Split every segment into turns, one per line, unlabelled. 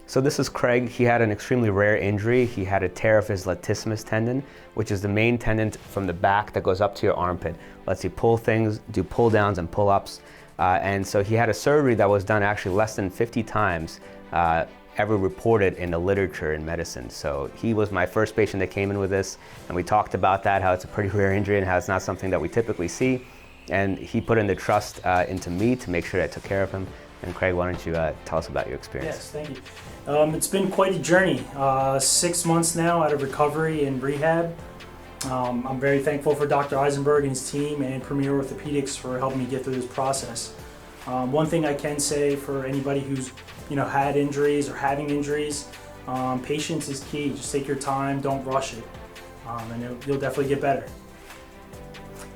So this is Craig. He had an extremely rare injury. He had a tear of his latissimus tendon, which is the main tendon from the back that goes up to your armpit. Lets you pull things, do pull downs and pull ups. And so he had a surgery that was done actually less than 50 times ever reported in the literature in medicine. So he was my first patient that came in with this, and we talked about that, how it's a pretty rare injury and how it's not something that we typically see. And he put in the trust into me to make sure that I took care of him. And Craig, why don't you tell us about your experience?
Yes, thank you. It's been quite a journey. 6 months now out of recovery and rehab. I'm very thankful for Dr. Eisenberg and his team and Premier Orthopedics for helping me get through this process. One thing I can say for anybody who's had injuries or having injuries, patience is key. Just take your time, don't rush it, and you'll definitely get better.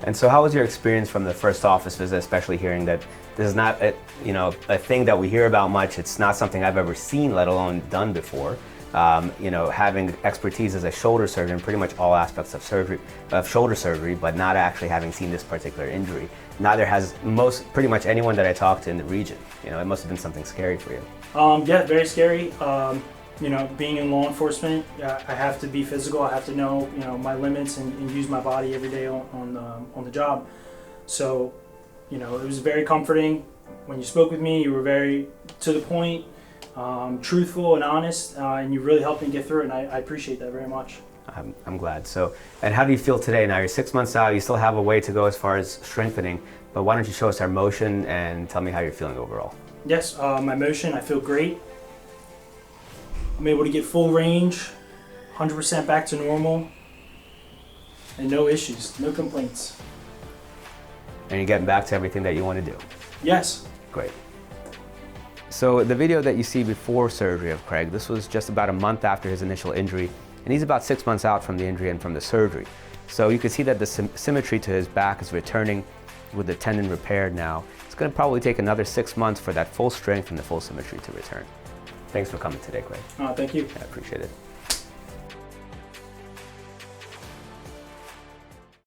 And so how was your experience from the first office visit, especially hearing that this is not a thing that we hear about much? It's not something I've ever seen, let alone done before. Having expertise as a shoulder surgeon, pretty much all aspects of shoulder surgery, but not actually having seen this particular injury. Neither has pretty much anyone that I talked to in the region. It must have been something scary for you.
Yeah, very scary. Being in law enforcement, I have to be physical. I have to know, my limits and use my body every day on the job. So, it was very comforting. When you spoke with me, you were very to the point, truthful and honest, and you really helped me get through it, and I appreciate that very much.
I'm glad. So, and how do you feel today? Now you're 6 months out, you still have a way to go as far as strengthening, but why don't you show us our motion and tell me how you're feeling overall?
Yes, my motion, I feel great. I'm able to get full range, 100% back to normal, and no issues, no complaints.
And you're getting back to everything that you want to do?
Yes.
Great. So the video that you see before surgery of Craig, this was just about a month after his initial injury, and he's about 6 months out from the injury and from the surgery. So you can see that the symmetry to his back is returning with the tendon repaired now. It's going to probably take another 6 months for that full strength and the full symmetry to return. Thanks for coming today, Craig.
Thank you.
I appreciate it.